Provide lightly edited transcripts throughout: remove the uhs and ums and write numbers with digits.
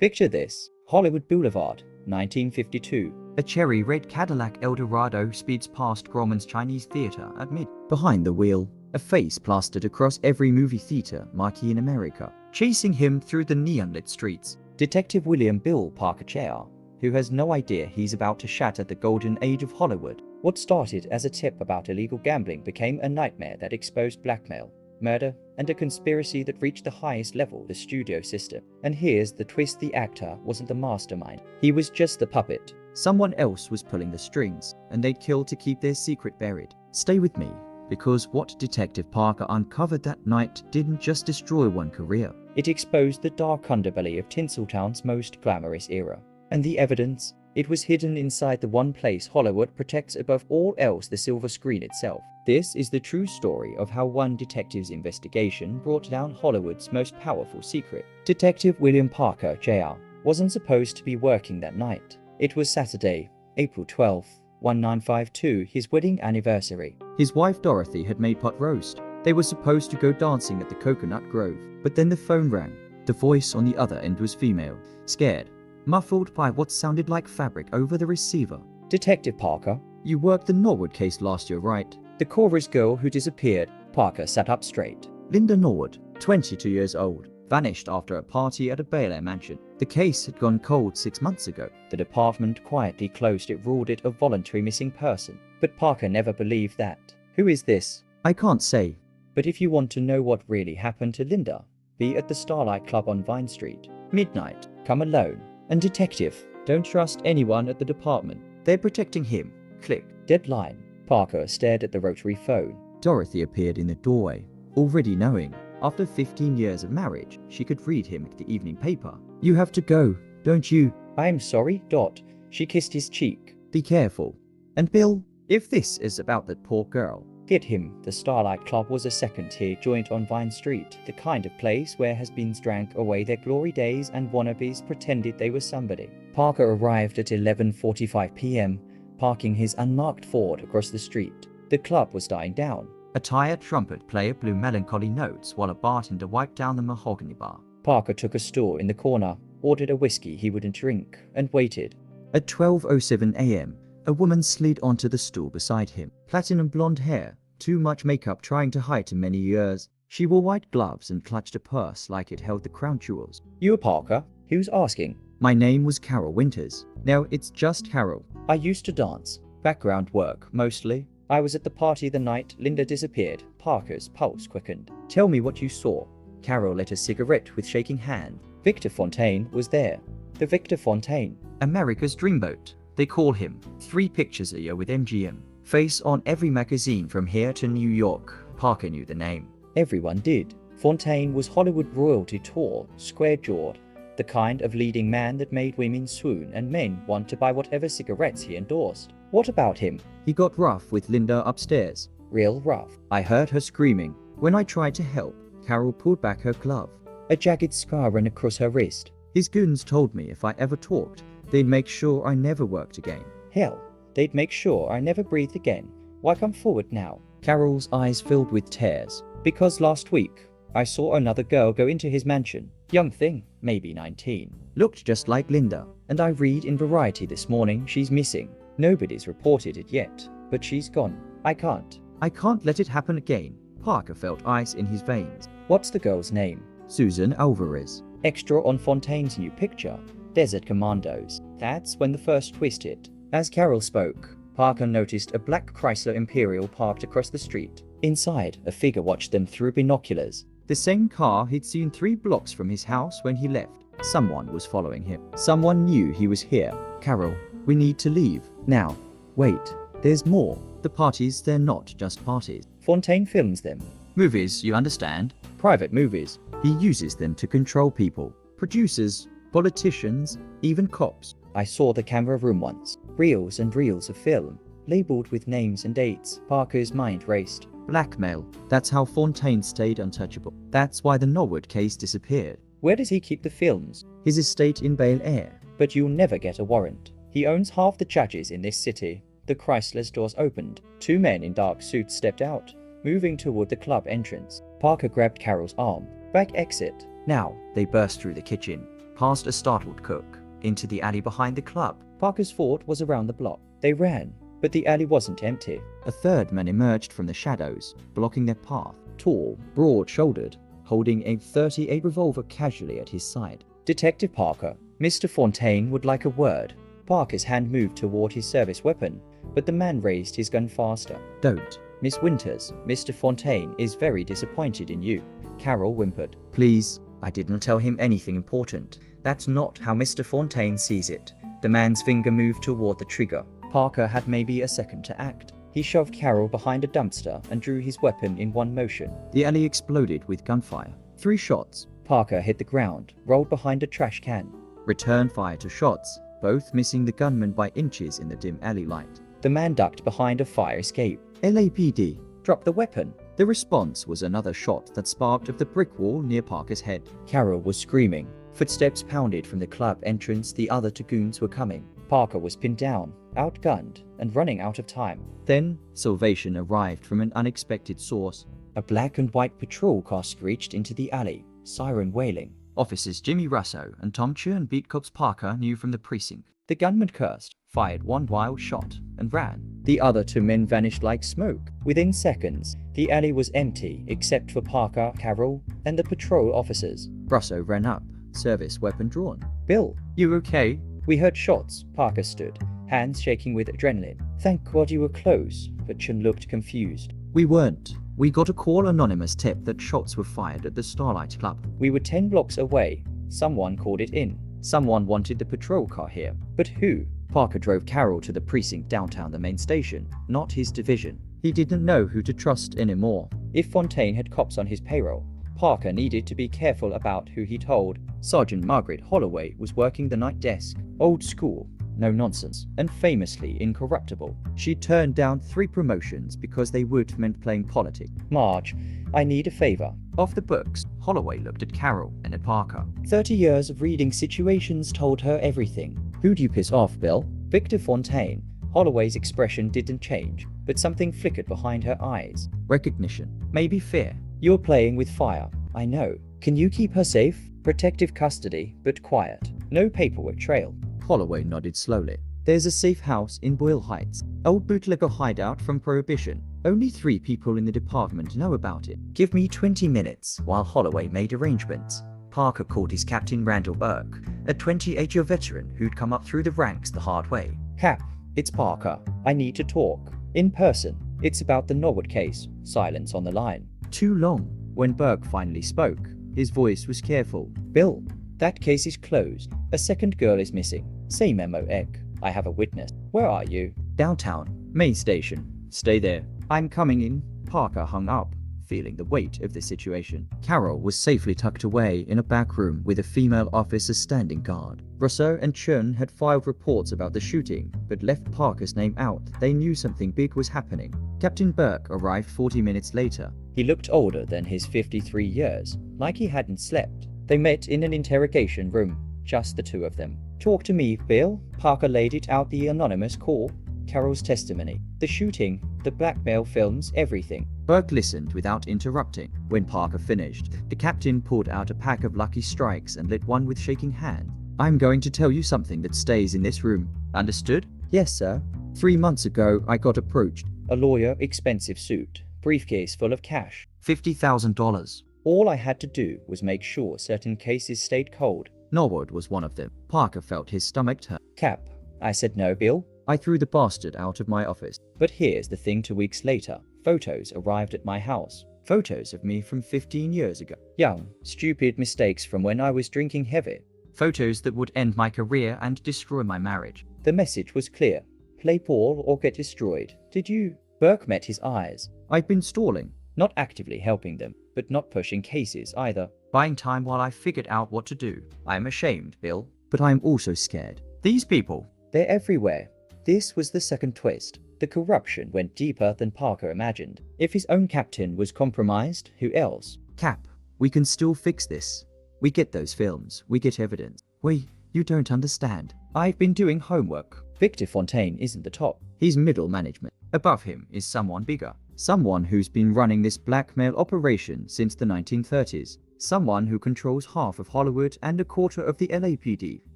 Picture this: Hollywood Boulevard, 1952. A cherry red Cadillac Eldorado speeds past Grauman's Chinese Theater at mid. Behind the wheel, a face plastered across every movie theater marquee in America. Chasing him through the neon-lit streets, Detective William Bill Parker Jr., who has no idea he's about to shatter the golden age of Hollywood. What started as a tip about illegal gambling became a nightmare that exposed blackmail, murder, and a conspiracy that reached the highest level, the studio system. And here's the twist: the actor wasn't the mastermind. He was just the puppet. Someone else was pulling the strings, and they'd kill to keep their secret buried. Stay with me, because what Detective Parker uncovered that night didn't just destroy one career. It exposed the dark underbelly of Tinseltown's most glamorous era. And the evidence? It was hidden inside the one place Hollywood protects above all else: the silver screen itself. This is the true story of how one detective's investigation brought down Hollywood's most powerful secret. Detective William Parker Jr. wasn't supposed to be working that night. It was Saturday, April 12th, 1952, his wedding anniversary. His wife Dorothy had made pot roast. They were supposed to go dancing at the Coconut Grove. But then the phone rang. The voice on the other end was female, scared, muffled by what sounded like fabric over the receiver. "Detective Parker, you worked the Norwood case last year, right? The chorus girl who disappeared." Parker sat up straight. Linda Norwood, 22 years old, vanished after a party at a Bel Air mansion. The case had gone cold 6 months ago. The department quietly closed it, ruled it a voluntary missing person. But Parker never believed that. "Who is this?" "I can't say. But if you want to know what really happened to Linda, be at the Starlight Club on Vine Street. Midnight. Come alone. And detective, don't trust anyone at the department. They're protecting him." Click. Deadline. Parker stared at the rotary phone. Dorothy appeared in the doorway, already knowing. After 15 years of marriage, she could read him at the evening paper. "You have to go, don't you?" "I'm sorry, Dot." She kissed his cheek. "Be careful. And Bill, if this is about that poor girl, get him." The Starlight Club was a second-tier joint on Vine Street, the kind of place where has-beens drank away their glory days and wannabes pretended they were somebody. Parker arrived at 11:45 p.m., parking his unmarked Ford across the street. The club was dying down. A tired trumpet player blew melancholy notes while a bartender wiped down the mahogany bar. Parker took a stool in the corner, ordered a whiskey he wouldn't drink, and waited. At 12:07 a.m., a woman slid onto the stool beside him. Platinum blonde hair, too much makeup trying to hide too many years. She wore white gloves and clutched a purse like it held the crown jewels. "You are Parker?" He was asking. "My name was Carol Winters. No, it's just Carol. I used to dance. Background work, mostly. I was at the party the night Linda disappeared." Parker's pulse quickened. "Tell me what you saw." Carol lit a cigarette with shaking hand. "Victor Fontaine was there." The Victor Fontaine. America's dreamboat, they call him. 3 pictures a year with MGM. Face on every magazine from here to New York. Parker knew the name. Everyone did. Fontaine was Hollywood royalty, tall, square-jawed, the kind of leading man that made women swoon and men want to buy whatever cigarettes he endorsed. What about him? He got rough with Linda upstairs. Real rough. I heard her screaming. When I tried to help, Carol pulled back her glove. A jagged scar ran across her wrist. His goons told me if I ever talked, they'd make sure I never worked again. Hell, they'd make sure I never breathed again. Why come forward now? Carol's eyes filled with tears. Because last week, I saw another girl go into his mansion. Young thing, maybe 19. Looked just like Linda. And I read in Variety this morning she's missing. Nobody's reported it yet, but she's gone. I can't let it happen again." Parker felt ice in his veins. "What's the girl's name?" "Susan Alvarez. Extra on Fontaine's new picture, Desert Commandos." That's when the first twist hit. As Carol spoke, Parker noticed a black Chrysler Imperial parked across the street. Inside, a figure watched them through binoculars. The same car he'd seen 3 blocks from his house when he left. Someone was following him. Someone knew he was here. "Carol, we need to leave. Now." "Wait, there's more. The parties, they're not just parties. Fontaine films them. Movies, you understand? Private movies. He uses them to control people. Producers, politicians, even cops. I saw the camera room once. Reels and reels of film, labeled with names and dates." Parker's mind raced. Blackmail. That's how Fontaine stayed untouchable. That's why the Norwood case disappeared. Where does he keep the films? His estate in Bel Air. But you'll never get a warrant. He owns half the judges in this city. The Chrysler's doors opened. 2 men in dark suits stepped out, moving toward the club entrance. Parker grabbed Carol's arm. "Back exit." Now, they burst through the kitchen. past a startled cook, into the alley behind the club. Parker's fort was around the block. They ran, but the alley wasn't empty. A third man emerged from the shadows, blocking their path. Tall, broad-shouldered, holding a .38 revolver casually at his side. Detective Parker, Mr. Fontaine would like a word. Parker's hand moved toward his service weapon, but the man raised his gun faster. Don't. Miss Winters, Mr. Fontaine is very disappointed in you. Carol whimpered. Please. I didn't tell him anything important. That's not how Mr. Fontaine sees it. The man's finger moved toward the trigger. Parker had maybe a second to act. He shoved Carol behind a dumpster and drew his weapon in one motion. The alley exploded with gunfire. 3 shots. Parker hit the ground, rolled behind a trash can. Returned fire to shots, both missing the gunman by inches in the dim alley light. The man ducked behind a fire escape. LAPD. Drop the weapon. The response was another shot that sparked off the brick wall near Parker's head. Carol was screaming. Footsteps pounded from the club entrance. The other 2 goons were coming. Parker was pinned down, outgunned, and running out of time. Then, salvation arrived from an unexpected source. A black and white patrol car screeched into the alley, siren wailing. Officers Jimmy Russo and Tom Chern beat cops Parker knew from the precinct. The gunman cursed, fired 1 wild shot, and ran. The other 2 men vanished like smoke. Within seconds, the alley was empty except for Parker, Carol, and the patrol officers. Russo ran up, service weapon drawn. Bill, you okay? We heard shots. Parker stood, hands shaking with adrenaline. Thank God you were close, but Chun looked confused. We weren't. We got a call anonymous tip that shots were fired at the Starlight Club. We were 10 blocks away. Someone called it in. Someone wanted the patrol car here. But who? Parker drove Carol to the precinct downtown the main station, not his division. He didn't know who to trust anymore. If Fontaine had cops on his payroll, Parker needed to be careful about who he told. Sergeant Margaret Holloway was working the night desk. Old school, no nonsense, and famously incorruptible. She turned down 3 promotions because they would meant playing politics. Marge, I need a favor. Off the books, Holloway looked at Carol and at Parker. 30 years of reading situations told her everything. Who'd you piss off, Bill? Victor Fontaine. Holloway's expression didn't change, but something flickered behind her eyes. Recognition. Maybe fear. You're playing with fire. I know. Can you keep her safe? Protective custody, but quiet. No paperwork trail. Holloway nodded slowly. There's a safe house in Boyle Heights. Old bootlegger hideout from Prohibition. Only 3 people in the department know about it. Give me 20 minutes while Holloway made arrangements. Parker called his captain Randall Burke, a 28-year veteran who'd come up through the ranks the hard way. Cap, it's Parker. I need to talk. In person. It's about the Norwood case. Silence on the line. Too long. When Burke finally spoke, his voice was careful. Bill, that case is closed. A second girl is missing. Say memo egg. I have a witness. Where are you? Downtown. Main station. Stay there. I'm coming in. Parker hung up, feeling the weight of the situation. Carol was safely tucked away in a back room with a female officer standing guard. Rousseau and Chern had filed reports about the shooting, but left Parker's name out. They knew something big was happening. Captain Burke arrived 40 minutes later. He looked older than his 53 years, like he hadn't slept. They met in an interrogation room, just the 2 of them. Talk to me, Bill. Parker laid it out, the anonymous call, Carol's testimony, the shooting, the blackmail films, everything. Burke listened without interrupting. When Parker finished, the captain pulled out a pack of Lucky Strikes and lit one with shaking hand. I'm going to tell you something that stays in this room. Understood? Yes, sir. 3 months ago, I got approached. A lawyer, expensive suit, briefcase full of cash, $50,000. All I had to do was make sure certain cases stayed cold. Norwood was one of them. Parker felt his stomach turn. Cap, I said no, Bill. I threw the bastard out of my office. But here's the thing, 2 weeks later, photos arrived at my house. Photos of me from 15 years ago. Young, stupid mistakes from when I was drinking heavy. Photos that would end my career and destroy my marriage. The message was clear. Play ball or get destroyed. Did you? Burke met his eyes. I'd been stalling. Not actively helping them, but not pushing cases either. Buying time while I figured out what to do. I'm ashamed, Bill. But I'm also scared. These people, they're everywhere. This was the second twist. The corruption went deeper than Parker imagined. If his own captain was compromised, who else? Cap, we can still fix this. We get those films. We get evidence. You don't understand. I've been doing homework. Victor Fontaine isn't the top. He's middle management. Above him is someone bigger. Someone who's been running this blackmail operation since the 1930s. someone who controls half of Hollywood and a quarter of the LAPD.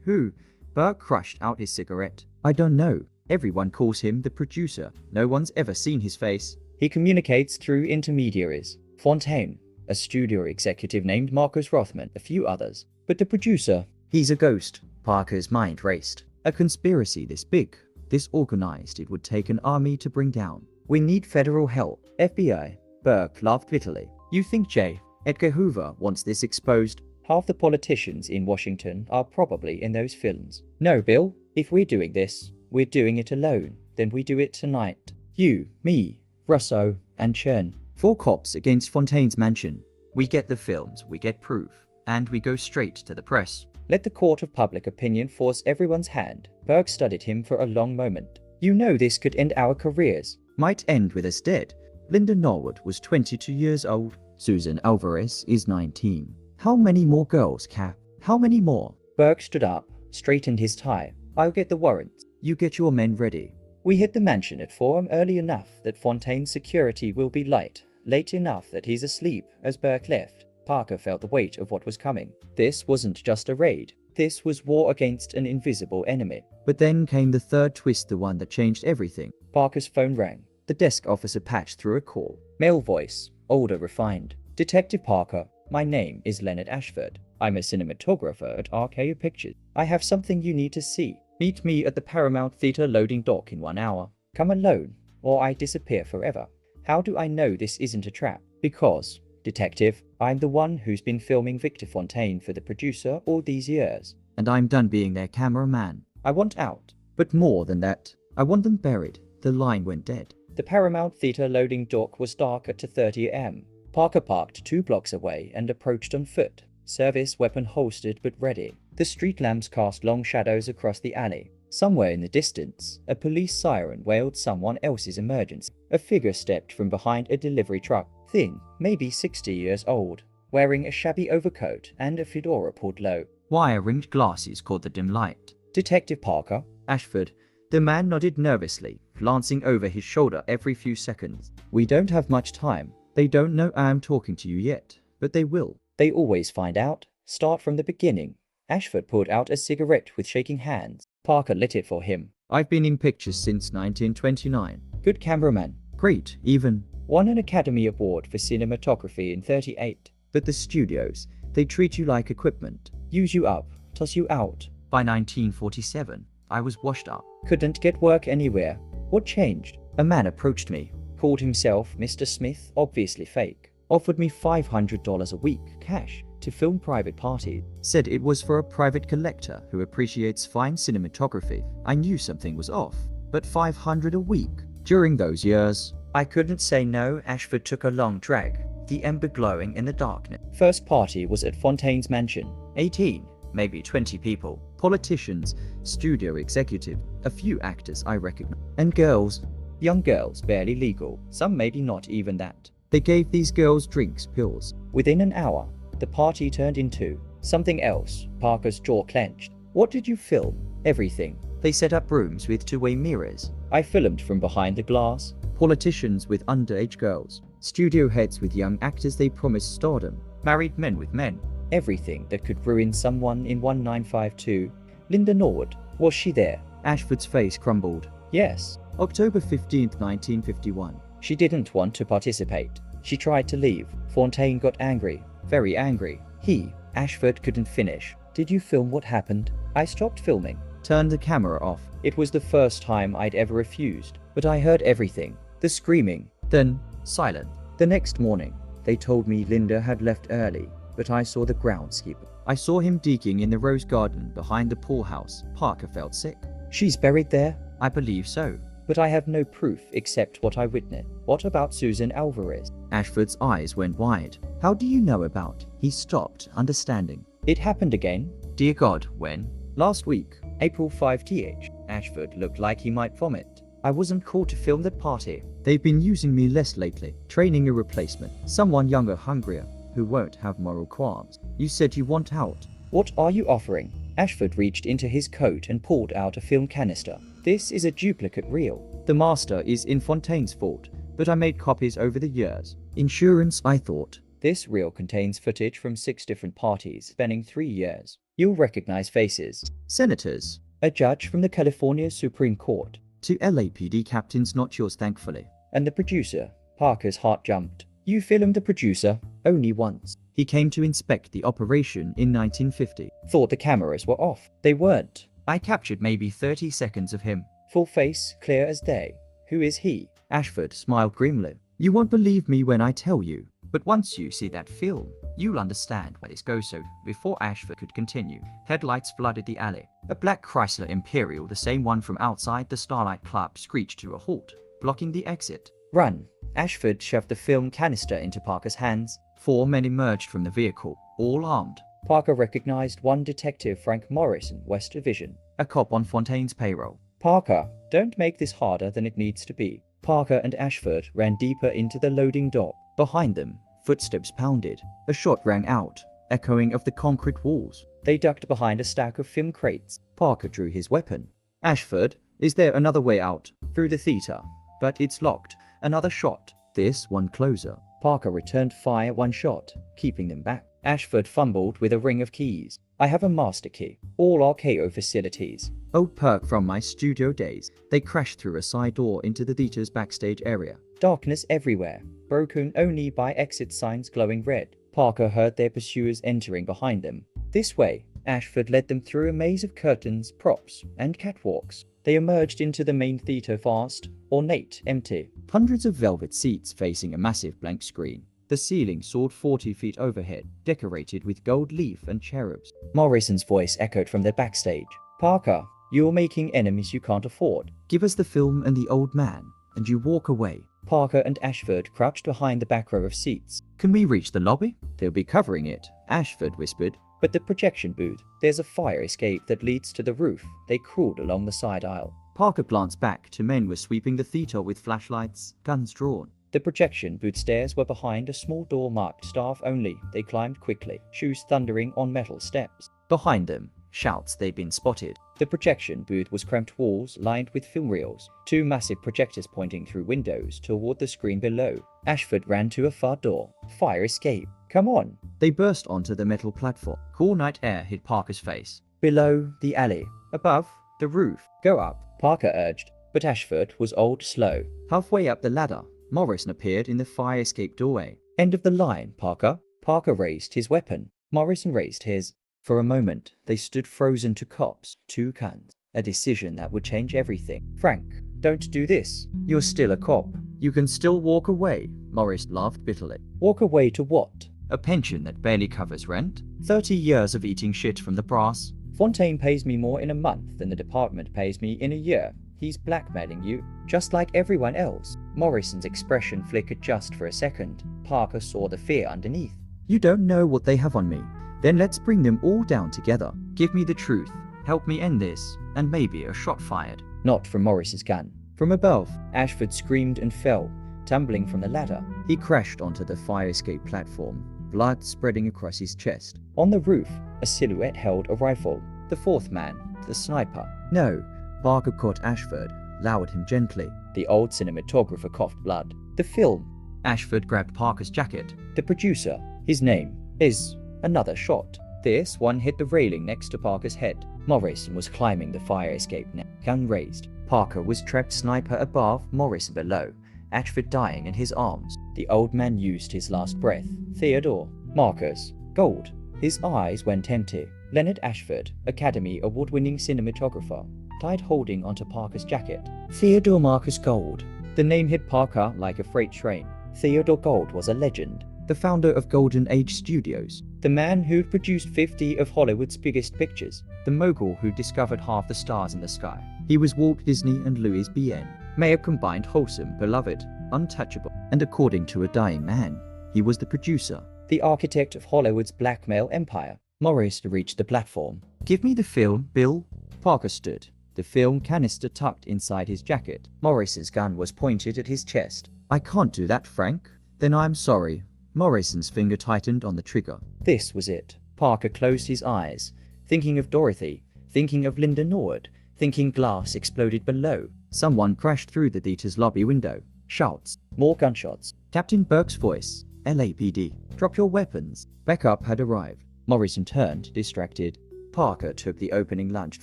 Who? Burke crushed out his cigarette. I don't know. Everyone calls him the producer. No one's ever seen his face. He communicates through intermediaries. Fontaine, a studio executive named Marcus Rothman, a few others. But the producer, he's a ghost. Parker's mind raced. A conspiracy this big, this organized, it would take an army to bring down. We need federal help. FBI. Burke laughed bitterly. You think J. Edgar Hoover wants this exposed? Half the politicians in Washington are probably in those films. No, Bill. If we're doing this, we're doing it alone. Then we do it tonight. You, me, Russo, and Chen. 4 cops against Fontaine's mansion. We get the films, we get proof, and we go straight to the press. Let the court of public opinion force everyone's hand. Burke studied him for a long moment. You know this could end our careers. Might end with us dead. Linda Norwood was 22 years old. Susan Alvarez is 19. How many more girls, Cap? How many more? Burke stood up, straightened his tie. I'll get the warrants. You get your men ready. We hit the mansion at 4 a.m. early enough that Fontaine's security will be light, late enough that he's asleep as Burke left. Parker felt the weight of what was coming. This wasn't just a raid. This was war against an invisible enemy. But then came the third twist, the one that changed everything. Parker's phone rang. The desk officer patched through a call. Male voice, older, refined. Detective Parker, my name is Leonard Ashford. I'm a cinematographer at RKO Pictures. I have something you need to see. Meet me at the Paramount Theater loading dock in 1 hour. Come alone, or I disappear forever. How do I know this isn't a trap? Because, Detective, I'm the one who's been filming Victor Fontaine for the producer all these years. And I'm done being their cameraman. I want out. But more than that, I want them buried. The line went dead. The Paramount Theater loading dock was dark at 2:30 a.m. Parker parked 2 blocks away and approached on foot, service weapon holstered but ready. The street lamps cast long shadows across the alley. Somewhere in the distance, a police siren wailed someone else's emergency. A figure stepped from behind a delivery truck, thin, maybe 60 years old, wearing a shabby overcoat and a fedora pulled low. Wire-ringed glasses caught the dim light. Detective Parker, Ashford. The man nodded nervously, glancing over his shoulder every few seconds. We don't have much time. They don't know I'm talking to you yet, but they will. They always find out. Start from the beginning. Ashford pulled out a cigarette with shaking hands. Parker lit it for him. I've been in pictures since 1929. Good cameraman. Great, even. Won an Academy Award for cinematography in 38. But the studios, they treat you like equipment. Use you up, toss you out. By 1947, I was washed up. Couldn't get work anywhere. What changed? A man approached me. Called himself Mr. Smith, obviously fake. Offered me $500 a week, cash, to film private parties. Said it was for a private collector who appreciates fine cinematography. I knew something was off. But $500 a week? During those years, I couldn't say no. Ashford took a long drag, the ember glowing in the darkness. First party was at Fontaine's mansion. 18, maybe 20 people. Politicians, studio executive, a few actors I recognize. And girls. Young girls, barely legal. Some maybe not even that. They gave these girls drinks, pills. Within an hour, the party turned into something else. Parker's jaw clenched. What did you film? Everything. They set up rooms with 2-way mirrors. I filmed from behind the glass. Politicians with underage girls. Studio heads with young actors they promised stardom. Married men with men. Everything that could ruin someone in 1952. Linda Norwood. Was she there? Ashford's face crumbled. Yes. October 15th, 1951. She didn't want to participate. She tried to leave. Fontaine got angry. Very angry. He, Ashford, couldn't finish. Did you film what happened? I stopped filming. Turned the camera off. It was the first time I'd ever refused. But I heard everything. The screaming. Then, silent. The next morning, they told me Linda had left early, but I saw the groundskeeper. I saw him digging in the rose garden behind the pool house. Parker felt sick. She's buried there? I believe so. But I have no proof except what I witnessed. What about Susan Alvarez? Ashford's eyes went wide. How do you know about? He stopped, understanding. It happened again. Dear God, when? Last week, April 5th. Ashford looked like he might vomit. I wasn't called to film that party. They've been using me less lately, training a replacement. Someone younger, hungrier, who won't have moral qualms. You said you want out. What are you offering? Ashford reached into his coat and pulled out a film canister. This is a duplicate reel. The master is in Fontaine's fault, but I made copies over the years. Insurance, I thought. This reel contains footage from 6 different parties spanning 3 years. You'll recognize faces. Senators. A judge from the California Supreme Court. 2 LAPD captains, not yours thankfully. And the producer. Parker's heart jumped. You filmed the producer only once. He came to inspect the operation in 1950. Thought the cameras were off. They weren't. I captured maybe 30 seconds of him. Full face, clear as day. Who is he? Ashford smiled grimly. You won't believe me when I tell you. But once you see that film, you'll understand why this goes so. Before Ashford could continue, headlights flooded the alley. A black Chrysler Imperial, the same one from outside the Starlight Club, screeched to a halt, blocking the exit. Run! Ashford shoved the film canister into Parker's hands. 4 men emerged from the vehicle, all armed. Parker recognized one detective, Frank Morrison, West Division, a cop on Fontaine's payroll. Parker, don't make this harder than it needs to be. Parker and Ashford ran deeper into the loading dock. Behind them, footsteps pounded. A shot rang out, echoing of the concrete walls. They ducked behind a stack of film crates. Parker drew his weapon. Ashford, is there another way out? Through the theater. But it's locked. Another shot. This one closer. Parker returned fire 1 shot, keeping them back. Ashford fumbled with a ring of keys. I have a master key. All RKO facilities. Old perk from my studio days. They crashed through a side door into the theater's backstage area. Darkness everywhere, broken only by exit signs glowing red. Parker heard their pursuers entering behind them. This way, Ashford led them through a maze of curtains, props, and catwalks. They emerged into the main theater fast, ornate, empty. Hundreds of velvet seats facing a massive blank screen. The ceiling soared 40 feet overhead, decorated with gold leaf and cherubs. Morrison's voice echoed from the backstage. Parker, you're making enemies you can't afford. Give us the film and the old man, and you walk away. Parker and Ashford crouched behind the back row of seats. Can we reach the lobby? They'll be covering it, Ashford whispered. But the projection booth, there's a fire escape that leads to the roof. They crawled along the side aisle. Parker glanced back. 2 men were sweeping the theater with flashlights, guns drawn. The projection booth stairs were behind a small door marked staff only. They climbed quickly, shoes thundering on metal steps. Behind them, shouts they'd been spotted. The projection booth was cramped walls lined with film reels, 2 massive projectors pointing through windows toward the screen below. Ashford ran to a far door. Fire escape. Come on. They burst onto the metal platform. Cool night air hit Parker's face. Below, the alley. Above, the roof. Go up, Parker urged. But Ashford was old slow. Halfway up the ladder, Morrison appeared in the fire escape doorway. End of the line, Parker. Parker raised his weapon. Morrison raised his. For a moment, they stood frozen to cops, 2 guns. A decision that would change everything. Frank, don't do this. You're still a cop. You can still walk away. Morris laughed bitterly. Walk away to what? A pension that barely covers rent? 30 years of eating shit from the brass? Fontaine pays me more in a month than the department pays me in a year. He's blackmailing you, just like everyone else. Morrison's expression flickered just for a second. Parker saw the fear underneath. You don't know what they have on me. Then let's bring them all down together. Give me the truth. Help me end this. And maybe a shot fired. Not from Morris's gun. From above, Ashford screamed and fell, tumbling from the ladder. He crashed onto the fire escape platform, blood spreading across his chest. On the roof, a silhouette held a rifle. The 4th man, the sniper. No. Parker caught Ashford, lowered him gently. The old cinematographer coughed blood. The film. Ashford grabbed Parker's jacket. The producer. His name is... Another shot. This one hit the railing next to Parker's head. Morrison was climbing the fire escape now, gun raised. Parker was trapped, sniper above, Morrison below. Ashford dying in his arms. The old man used his last breath. Theodore. Marcus. Gold. His eyes went empty. Leonard Ashford, Academy Award-winning cinematographer, died holding onto Parker's jacket. Theodore Marcus Gold. The name hit Parker like a freight train. Theodore Gold was a legend. The founder of Golden Age Studios. The man who'd produced 50 of Hollywood's biggest pictures. The mogul who discovered half the stars in the sky. He was Walt Disney and Louis B.N. May have combined wholesome, beloved, untouchable, and according to a dying man, he was the producer. The architect of Hollywood's blackmail empire. Morris reached the platform. Give me the film, Bill. Parker stood, the film canister tucked inside his jacket. Morris's gun was pointed at his chest. I can't do that, Frank. Then I'm sorry. Morrison's finger tightened on the trigger. This was it. Parker closed his eyes, thinking of Dorothy, thinking of Linda Norwood, thinking glass exploded below. Someone crashed through the theater's lobby window. Shouts. More gunshots. Captain Burke's voice LAPD. Drop your weapons. Backup had arrived. Morrison turned, distracted. Parker took the opening, lunged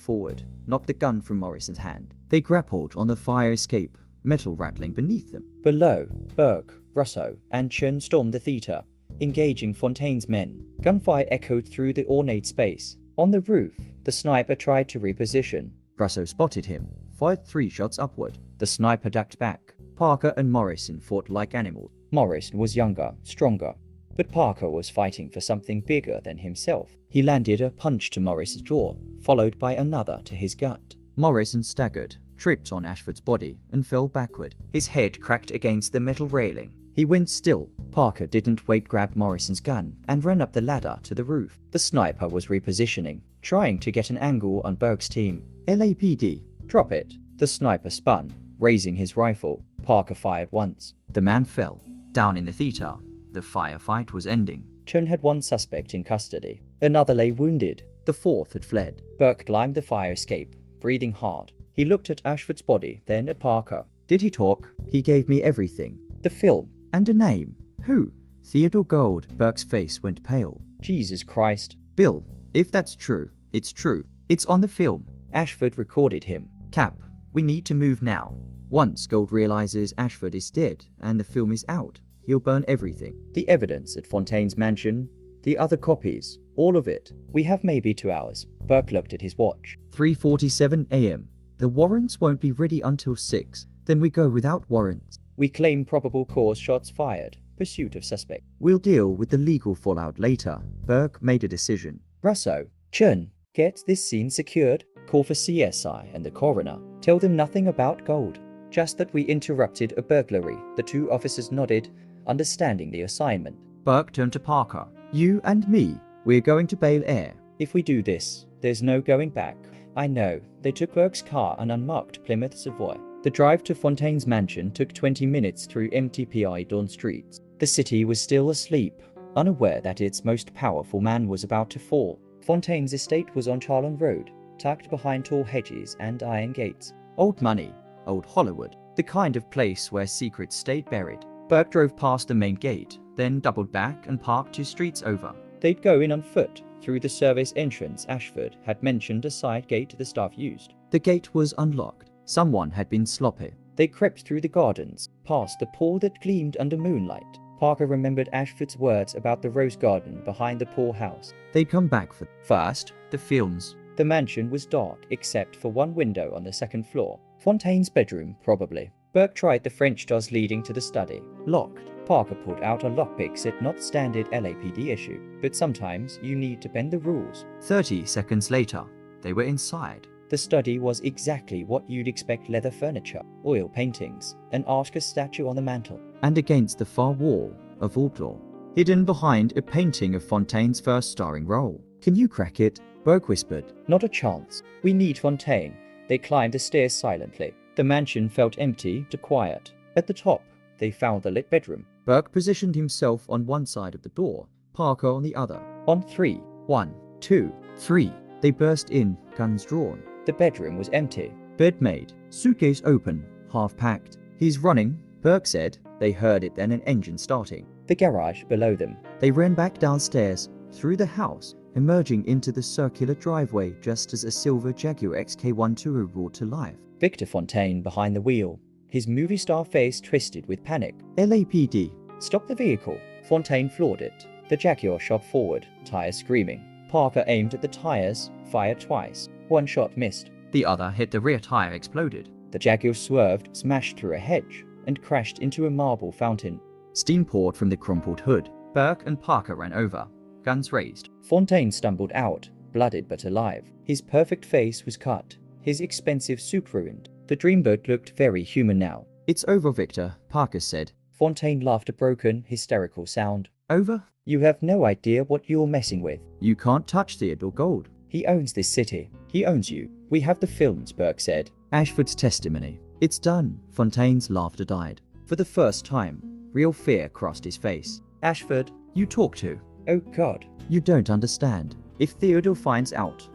forward, knocked the gun from Morrison's hand. They grappled on the fire escape, metal rattling beneath them. Below, Burke, Russo, and Chen stormed the theater, engaging Fontaine's men. Gunfire echoed through the ornate space. On the roof, the sniper tried to reposition. Russo spotted him, fired 3 shots upward. The sniper ducked back. Parker and Morrison fought like animals. Morrison was younger, stronger, but Parker was fighting for something bigger than himself. He landed a punch to Morrison's jaw, followed by another to his gut. Morrison staggered, tripped on Ashford's body, and fell backward. His head cracked against the metal railing. He went still. Parker didn't wait, grabbed Morrison's gun, and ran up the ladder to the roof. The sniper was repositioning, trying to get an angle on Burke's team. LAPD, drop it. The sniper spun, raising his rifle. Parker fired once. The man fell. Down in the theater, the firefight was ending. Chen had 1 suspect in custody. Another lay wounded. The 4th had fled. Burke climbed the fire escape, breathing hard. He looked at Ashford's body, then at Parker. Did he talk? He gave me everything. The film. And a name. Who? Theodore Gold. Burke's face went pale. Jesus Christ. Bill, if that's true, it's true. It's on the film. Ashford recorded him. Cap, we need to move now. Once Gold realizes Ashford is dead and the film is out, he'll burn everything. The evidence at Fontaine's mansion, the other copies, all of it. We have maybe 2 hours. Burke looked at his watch. 3:47 a.m. The warrants won't be ready until 6. Then we go without warrants. We claim probable cause, shots fired, pursuit of suspect. We'll deal with the legal fallout later. Burke made a decision. Russo, Chen, get this scene secured. Call for CSI and the coroner. Tell them nothing about Gold. Just that we interrupted a burglary. The 2 officers nodded, understanding the assignment. Burke turned to Parker. You and me, we're going to Bel Air. If we do this, there's no going back. I know. They took Burke's car, an unmarked Plymouth Savoy. The drive to Fontaine's mansion took 20 minutes through empty dawn streets. The city was still asleep, unaware that its most powerful man was about to fall. Fontaine's estate was on Charlton Road, tucked behind tall hedges and iron gates. Old money, old Hollywood, the kind of place where secrets stayed buried. Burke drove past the main gate, then doubled back and parked 2 streets over. They'd go in on foot, through the service entrance. Ashford had mentioned a side gate the staff used. The gate was unlocked. Someone had been sloppy. They crept through the gardens, past the pool that gleamed under moonlight. Parker remembered Ashford's words about the rose garden behind the poor house. They'd come back for first, the films. The mansion was dark except for 1 window on the 2nd floor. Fontaine's bedroom, probably. Burke tried the French doors leading to the study. Locked. Parker pulled out a lockpick, said not standard LAPD issue, but sometimes you need to bend the rules. 30 seconds later, they were inside. The study was exactly what you'd expect: leather furniture, oil paintings, an Oscar statue on the mantel. And against the far wall, a vault door, hidden behind a painting of Fontaine's first starring role. Can you crack it? Burke whispered. Not a chance. We need Fontaine. They climbed the stairs silently. The mansion felt empty to quiet. At the top, they found the lit bedroom. Burke positioned himself on one side of the door, Parker on the other. On 3. 1, 2, 3. They burst in, guns drawn. The bedroom was empty. Bed made, suitcase open, half packed. He's running, Burke said. They heard it, then an engine starting. The garage below them. They ran back downstairs, through the house, emerging into the circular driveway just as a silver Jaguar XK1 Tourer roared to life. Victor Fontaine behind the wheel, his movie star face twisted with panic. LAPD. Stop the vehicle. Fontaine floored it. The Jaguar shot forward, tires screaming. Parker aimed at the tires, fired twice. 1 shot missed. The other hit the rear tire, exploded. The Jaguar swerved, smashed through a hedge, and crashed into a marble fountain. Steam poured from the crumpled hood. Burke and Parker ran over, guns raised. Fontaine stumbled out, blooded but alive. His perfect face was cut, his expensive suit ruined. The dreamboat looked very human now. It's over, Victor, Parker said. Fontaine laughed, a broken, hysterical sound. Over? You have no idea what you're messing with. You can't touch Theodore Gold. He owns this city. He owns you. We have the films, Burke said. Ashford's testimony. It's done. Fontaine's laughter died. For the first time, real fear crossed his face. Ashford, you talk to. Oh God. You don't understand. If Theodore finds out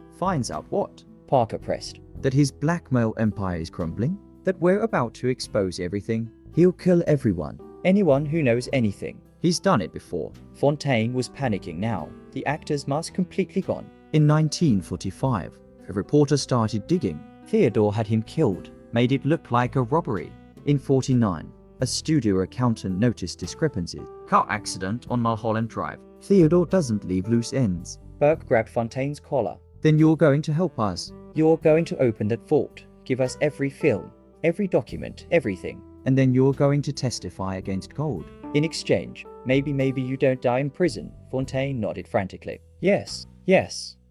what? Parker pressed. That his blackmail empire is crumbling? That we're about to expose everything? He'll kill everyone. Anyone who knows anything. He's done it before. Fontaine was panicking now. The actor's mask completely gone. In 1945, a reporter started digging. Theodore had him killed, made it look like a robbery. In 49, a studio accountant noticed discrepancies. Car accident on Mulholland Drive. Theodore doesn't leave loose ends. Burke grabbed Fontaine's collar. Then you're going to help us. You're going to open that vault, give us every film, every document, everything. And then you're going to testify against Gold. In exchange, maybe you don't die in prison. Fontaine nodded frantically. Yes,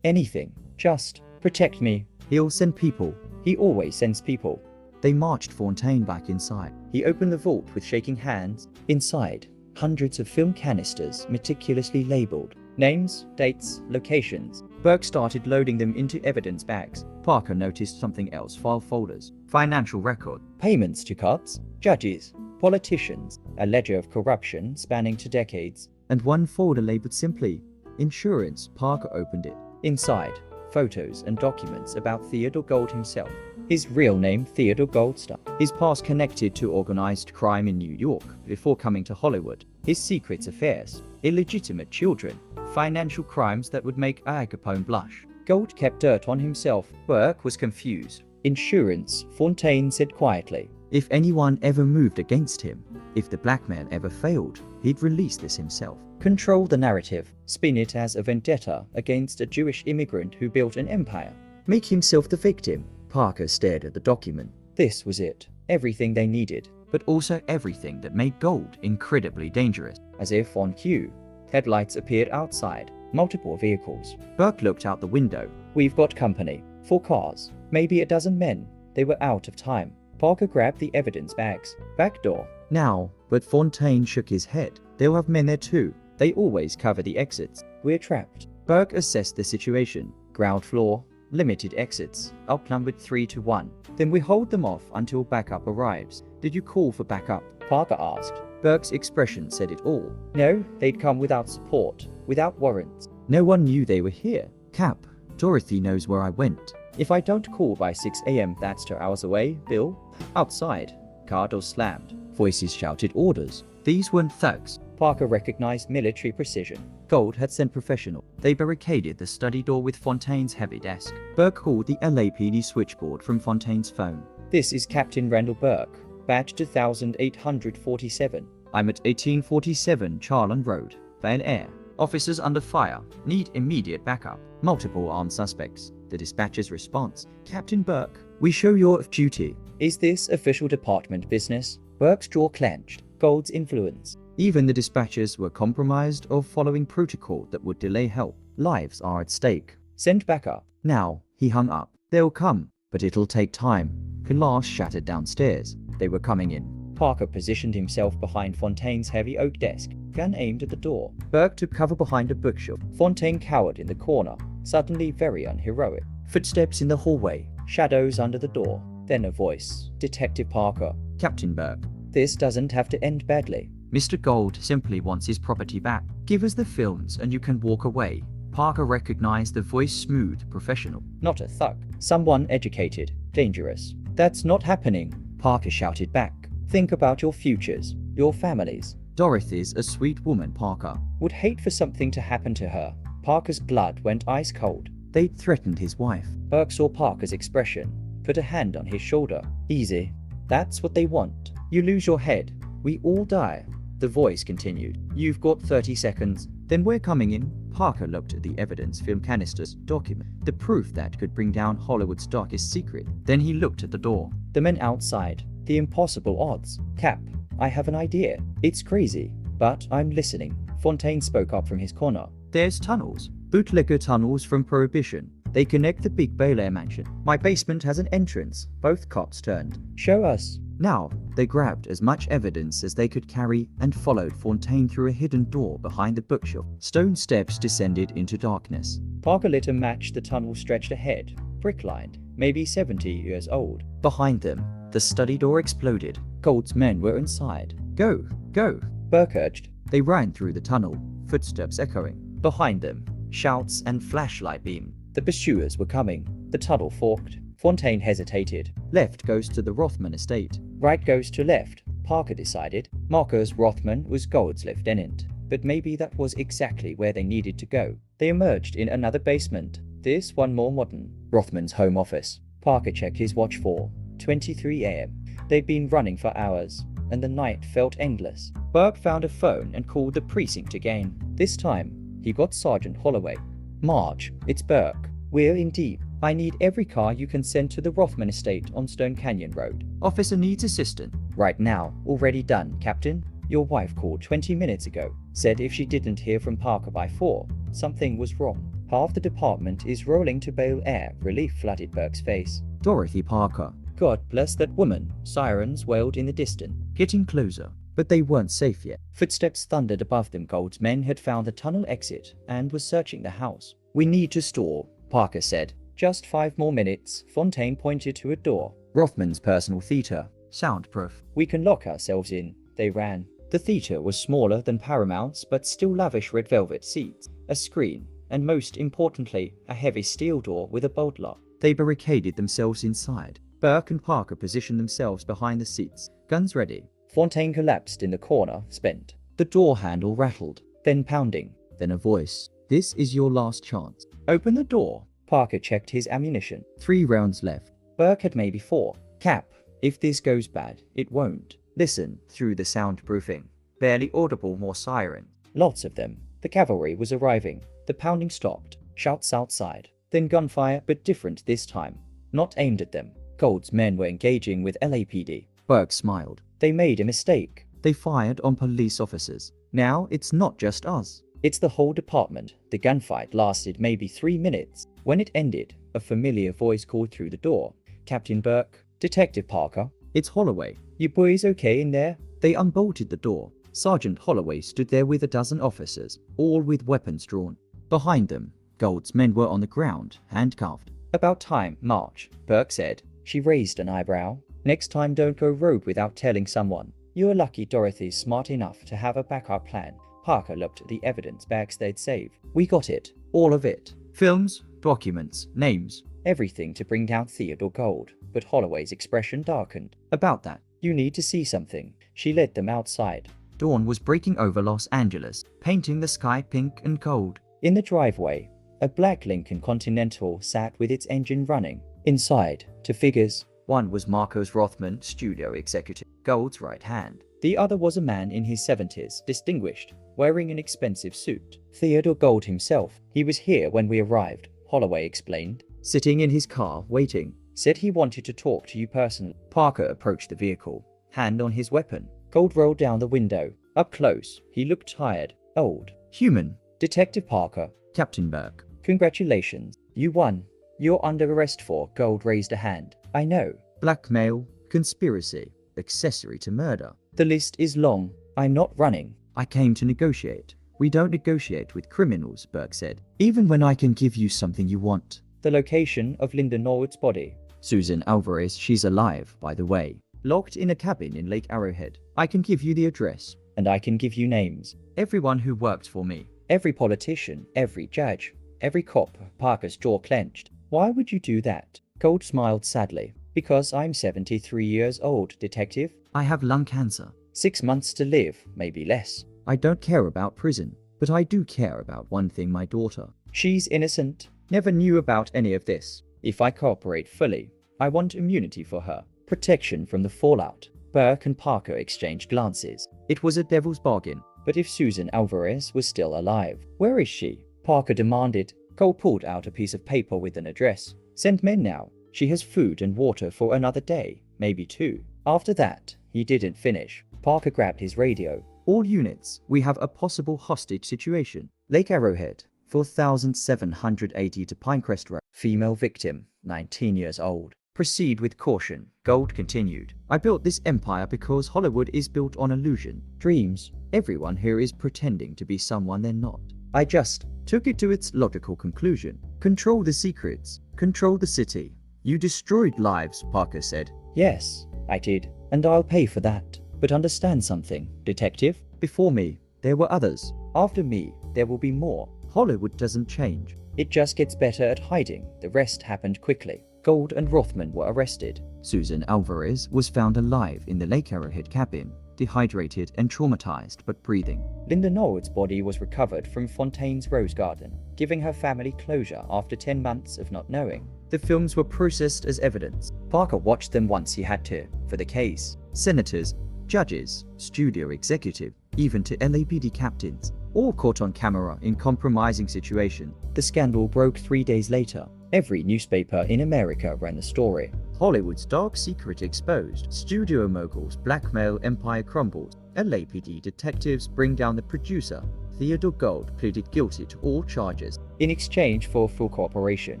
anything. Just protect me. He'll send people. He always sends people. They marched Fontaine back inside. He opened the vault with shaking hands. Inside, hundreds of film canisters meticulously labeled. Names, dates, locations. Burke started loading them into evidence bags. Parker noticed something else. File folders. Financial record. Payments to cops, judges, politicians. A ledger of corruption spanning 2 decades. And one folder labeled simply Insurance. Parker opened it. Inside, photos and documents about Theodore Gold himself. His real name, Theodore Goldstar. His past connected to organized crime in New York before coming to Hollywood. His secret affairs, illegitimate children, financial crimes that would make Al Capone blush. Gold kept dirt on himself. Burke was confused. Insurance, Fontaine said quietly. If anyone ever moved against him, if the blackmail ever failed, he'd release this himself. Control the narrative, spin it as a vendetta against a Jewish immigrant who built an empire. Make himself the victim. Parker stared at the document. This was it. Everything they needed, but also everything that made Gold incredibly dangerous. As if on cue, headlights appeared outside. Multiple vehicles. Burke looked out the window. We've got company. 4 cars. Maybe a dozen men. They were out of time. Parker grabbed the evidence bags. Back door. Now, but Fontaine shook his head. They'll have men there too. They always cover the exits. We're trapped. Burke assessed the situation. Ground floor, limited exits, outnumbered 3 to 1. Then we hold them off until backup arrives. Did you call for backup? Parker asked. Burke's expression said it all. No, they'd come without support, without warrants. No one knew they were here. Cap, Dorothy knows where I went. If I don't call by 6 a.m., that's 2 hours away, Bill. Outside. Car door slammed. Voices shouted orders. These weren't thugs. Parker recognized military precision. Gold had sent professional. They barricaded the study door with Fontaine's heavy desk. Burke called the LAPD switchboard from Fontaine's phone. This is Captain Randall Burke, badge 2847. I'm at 1847 Charland Road, Van Air. Officers under fire. Need immediate backup. Multiple armed suspects. The dispatcher's response. Captain Burke, we show you're off duty. Is this official department business? Burke's jaw clenched. Gold's influence. Even the dispatchers were compromised or following protocol that would delay help. Lives are at stake. Send backup. Now, he hung up. They'll come, but it'll take time. Glass shattered downstairs. They were coming in. Parker positioned himself behind Fontaine's heavy oak desk, gun aimed at the door. Burke took cover behind a bookshelf. Fontaine cowered in the corner, suddenly very unheroic. Footsteps in the hallway, shadows under the door. Then a voice. Detective Parker. Captain Burke. This doesn't have to end badly. Mr. Gold simply wants his property back. Give us the films and you can walk away. Parker recognized the voice smooth, professional. Not a thug. Someone educated. Dangerous. That's not happening. Parker shouted back. Think about your futures. Your families. Dorothy's a sweet woman, Parker. Would hate for something to happen to her. Parker's blood went ice cold. They'd threatened his wife. Burke saw Parker's expression. Put a hand on his shoulder. Easy. That's what they want. You lose your head. We all die. The voice continued. You've got 30 seconds. Then we're coming in. Parker looked at the evidence film canisters document. The proof that could bring down Hollywood's darkest secret. Then he looked at the door. The men outside. The impossible odds. Cap, I have an idea. It's crazy, but I'm listening. Fontaine spoke up from his corner. There's tunnels. Bootlegger tunnels from Prohibition. They connect the Big Bel Air mansion. My basement has an entrance. Both cops turned. Show us. Now, they grabbed as much evidence as they could carry and followed Fontaine through a hidden door behind the bookshelf. Stone steps descended into darkness. Parker lit a match. The tunnel stretched ahead, brick-lined, maybe 70 years old. Behind them, the study door exploded. Gold's men were inside. Go, go, Burke urged. They ran through the tunnel, footsteps echoing. Behind them, shouts and flashlight beam. The pursuers were coming. The tunnel forked. Fontaine hesitated. Left goes to the Rothman estate. Right goes to left. Parker decided. Marcus Rothman was Gold's lieutenant, but maybe that was exactly where they needed to go. They emerged in another basement, this one more modern. Rothman's home office. Parker checked his watch for 23 a.m. They'd been running for hours, and the night felt endless. Burke found a phone and called the precinct again. This time, he got Sergeant Holloway. Marge, it's Burke. We're in deep. I need every car you can send to the Rothman estate on Stone Canyon Road. Officer needs assistant. Right now. Already done, Captain. Your wife called 20 minutes ago. Said if she didn't hear from Parker by 4, something was wrong. Half the department is rolling to Bel Air. Relief flooded Burke's face. Dorothy Parker. God bless that woman. Sirens wailed in the distance, getting closer. But they weren't safe yet. Footsteps thundered above them. Gold's men had found the tunnel exit and was searching the house. We need to store, Parker said. Just 5 more minutes. Fontaine pointed to a door. Rothman's personal theater. Soundproof. We can lock ourselves in. They ran. The theater was smaller than Paramount's, but still lavish red velvet seats, a screen, and most importantly, a heavy steel door with a bolt lock. They barricaded themselves inside. Burke and Parker positioned themselves behind the seats, guns ready. Fontaine collapsed in the corner, spent. The door handle rattled, then pounding, then a voice. This is your last chance. Open the door. Parker checked his ammunition. 3 rounds left. Burke had maybe 4. Cap, if this goes bad, it won't. Listen through the soundproofing. Barely audible, more sirens. Lots of them. The cavalry was arriving. The pounding stopped. Shouts outside. Then gunfire, but different this time. Not aimed at them. Gold's men were engaging with LAPD. Burke smiled. They made a mistake. They fired on police officers. Now it's not just us. It's the whole department. The gunfight lasted maybe 3 minutes. When it ended, a familiar voice called through the door. Captain Burke. Detective Parker. It's Holloway. You boys okay in there? They unbolted the door. Sergeant Holloway stood there with a dozen officers, all with weapons drawn. Behind them, Gold's men were on the ground, handcuffed. About time, March, Burke said. She raised an eyebrow. Next time don't go rogue without telling someone. You're lucky Dorothy's smart enough to have a backup plan. Parker looked at the evidence bags they'd saved. We got it. All of it. Films, documents, names. Everything to bring down Theodore Gold. But Holloway's expression darkened. About that, you need to see something. She led them outside. Dawn was breaking over Los Angeles, painting the sky pink and gold. In the driveway, a black Lincoln Continental sat with its engine running. Inside, 2 figures. One was Marcus Rothman, studio executive, Gold's right hand. The other was a man in his 70s, distinguished, wearing an expensive suit. Theodore Gold himself. He was here when we arrived, Holloway explained. Sitting in his car, waiting. Said he wanted to talk to you personally. Parker approached the vehicle, hand on his weapon. Gold rolled down the window. Up close, he looked tired, old, human. Detective Parker. Captain Burke. Congratulations. You won. You're under arrest for. Gold raised a hand. I know. Blackmail, conspiracy, accessory to murder. The list is long. I'm not running. I came to negotiate. We don't negotiate with criminals, Burke said. Even when I can give you something you want. The location of Linda Norwood's body. Susan Alvarez, she's alive, by the way. Locked in a cabin in Lake Arrowhead. I can give you the address, and I can give you names. Everyone who worked for me. Every politician, every judge, every cop. Parker's jaw clenched. Why would you do that? Gold smiled sadly. Because I'm 73 years old, detective. I have lung cancer. 6 months to live, maybe less. I don't care about prison, but I do care about one thing, my daughter. She's innocent. Never knew about any of this. If I cooperate fully, I want immunity for her. Protection from the fallout. Burke and Parker exchanged glances. It was a devil's bargain. But if Susan Alvarez was still alive, where is she? Parker demanded. Cole pulled out a piece of paper with an address. Send men now. She has food and water for another day, maybe 2. After that, he didn't finish. Parker grabbed his radio. All units, we have a possible hostage situation. Lake Arrowhead, 4780 to Pinecrest Road. Female victim, 19 years old. Proceed with caution, Gold continued. I built this empire because Hollywood is built on illusion, dreams. Everyone here is pretending to be someone they're not. I just took it to its logical conclusion. Control the secrets, control the city. You destroyed lives, Parker said. Yes, I did, and I'll pay for that. But understand something, detective. Before me, there were others. After me, there will be more. Hollywood doesn't change. It just gets better at hiding. The rest happened quickly. Gold and Rothman were arrested. Susan Alvarez was found alive in the Lake Arrowhead cabin. dehydrated and traumatized but breathing. Linda Norwood's body was recovered from Fontaine's rose garden, giving her family closure after 10 months of not knowing. The films were processed as evidence. Parker watched them once he had to, for the case. Senators, judges, studio executive, even to LAPD captains, all caught on camera in compromising situations. The scandal broke 3 days later. Every newspaper in America ran the story. Hollywood's dark secret exposed. Studio moguls' blackmail empire crumbles. LAPD detectives bring down the producer. Theodore Gold pleaded guilty to all charges. In exchange for full cooperation,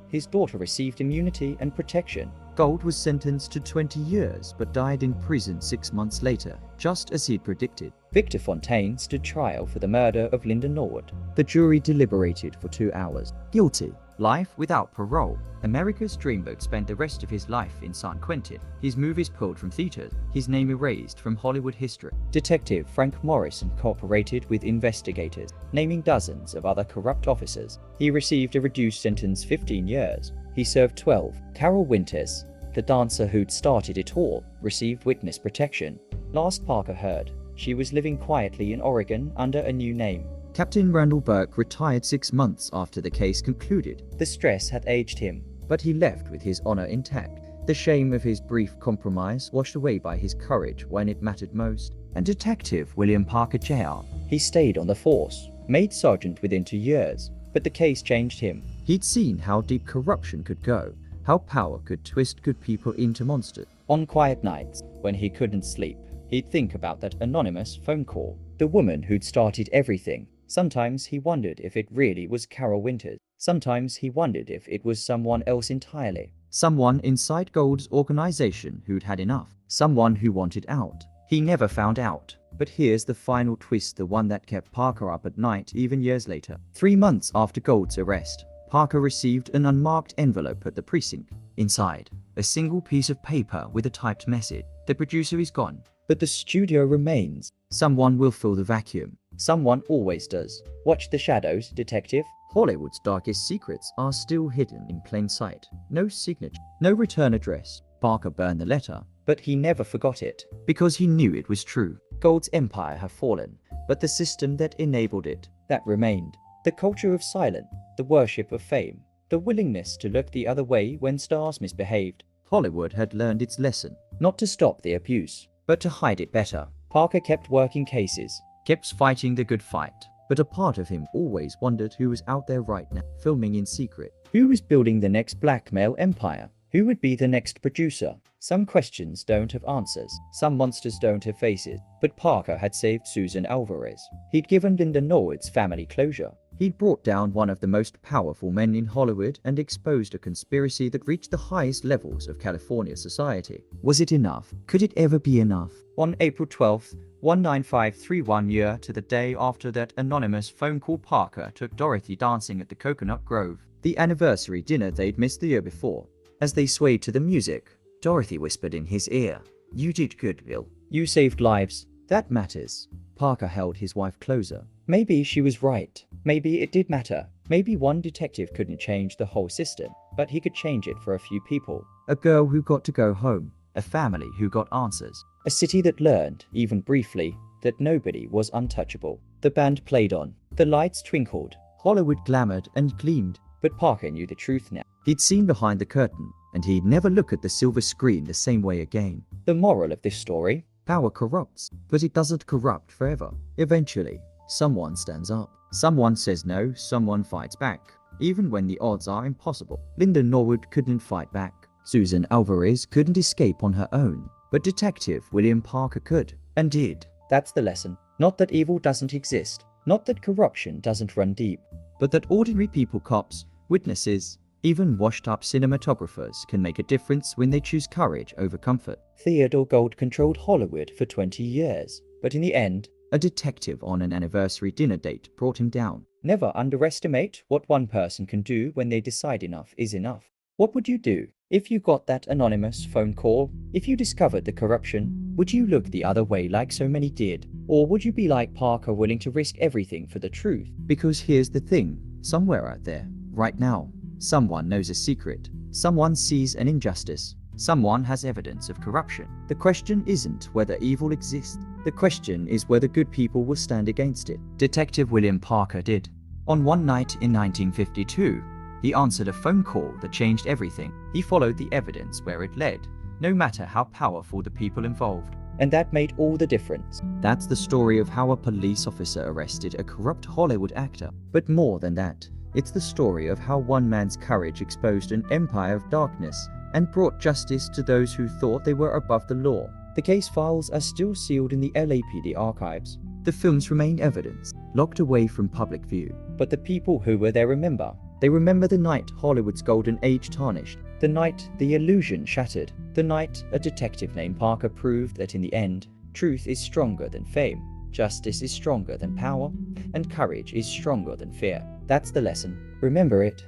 his daughter received immunity and protection. Gold was sentenced to 20 years but died in prison 6 months later, just as he'd predicted. Victor Fontaine stood trial for the murder of Linda Norwood. The jury deliberated for 2 hours. Guilty. Life without parole. America's dreamboat spent the rest of his life in San Quentin. His movies pulled from theaters, his name erased from Hollywood history. Detective Frank Morrison cooperated with investigators, naming dozens of other corrupt officers. He received a reduced sentence 15 years. He served 12. Carol Winters, the dancer who'd started it all, received witness protection. Last Parker heard, she was living quietly in Oregon under a new name. Captain Randall Burke retired 6 months after the case concluded. The stress had aged him, but he left with his honor intact. The shame of his brief compromise washed away by his courage when it mattered most. And Detective William Parker Jr. He stayed on the force, made sergeant within 2 years, but the case changed him. He'd seen how deep corruption could go, how power could twist good people into monsters. On quiet nights, when he couldn't sleep, he'd think about that anonymous phone call, the woman who'd started everything. Sometimes he wondered if it really was Carol Winters. Sometimes he wondered if it was someone else entirely. Someone inside Gold's organization who'd had enough. Someone who wanted out. He never found out. But here's the final twist, the one that kept Parker up at night even years later. 3 months after Gold's arrest, Parker received an unmarked envelope at the precinct. Inside, a single piece of paper with a typed message. The producer is gone, but the studio remains. Someone will fill the vacuum. Someone always does. Watch the shadows, detective. Hollywood's darkest secrets are still hidden in plain sight. No signature, no return address. Parker burned the letter, but he never forgot it, because he knew it was true. Gold's empire had fallen, but the system that enabled it, that remained. The culture of silence, the worship of fame, the willingness to look the other way when stars misbehaved. Hollywood had learned its lesson, not to stop the abuse, but to hide it better. Parker kept working cases, kept fighting the good fight, but a part of him always wondered who was out there right now, filming in secret. Who was building the next blackmail empire? Who would be the next producer? Some questions don't have answers. Some monsters don't have faces. But Parker had saved Susan Alvarez. He'd given Linda Norwood's family closure. He'd brought down one of the most powerful men in Hollywood and exposed a conspiracy that reached the highest levels of California society. Was it enough? Could it ever be enough? On April 12th, 19531 year to the day after that anonymous phone call, Parker took Dorothy dancing at the Coconut Grove, the anniversary dinner they'd missed the year before. As they swayed to the music, Dorothy whispered in his ear, "You did good, Bill. You saved lives. That matters." Parker held his wife closer. Maybe she was right. Maybe it did matter. Maybe one detective couldn't change the whole system, but he could change it for a few people. A girl who got to go home. A family who got answers. A city that learned, even briefly, that nobody was untouchable. The band played on. The lights twinkled. Hollywood glamored and gleamed. But Parker knew the truth now. He'd seen behind the curtain, and he'd never look at the silver screen the same way again. The moral of this story? Power corrupts, but it doesn't corrupt forever. Eventually, someone stands up. Someone says no, someone fights back, even when the odds are impossible. Linda Norwood couldn't fight back. Susan Alvarez couldn't escape on her own, but Detective William Parker could, and did. That's the lesson. Not that evil doesn't exist, not that corruption doesn't run deep, but that ordinary people, cops, witnesses, even washed-up cinematographers can make a difference when they choose courage over comfort. Theodore Gold controlled Hollywood for 20 years, but in the end, a detective on an anniversary dinner date brought him down. Never underestimate what one person can do when they decide enough is enough. What would you do if you got that anonymous phone call? If you discovered the corruption, would you look the other way like so many did? Or would you be like Parker, willing to risk everything for the truth? Because here's the thing, somewhere out there, right now, someone knows a secret. Someone sees an injustice. Someone has evidence of corruption. The question isn't whether evil exists. The question is whether good people will stand against it. Detective William Parker did. On one night in 1952, he answered a phone call that changed everything. He followed the evidence where it led, no matter how powerful the people involved. And that made all the difference. That's the story of how a police officer arrested a corrupt Hollywood actor. But more than that, it's the story of how one man's courage exposed an empire of darkness and brought justice to those who thought they were above the law. The case files are still sealed in the LAPD archives. The films remain evidence, locked away from public view. But the people who were there remember. They remember the night Hollywood's golden age tarnished, the night the illusion shattered, the night a detective named Parker proved that in the end, truth is stronger than fame, justice is stronger than power, and courage is stronger than fear. That's the lesson. Remember it.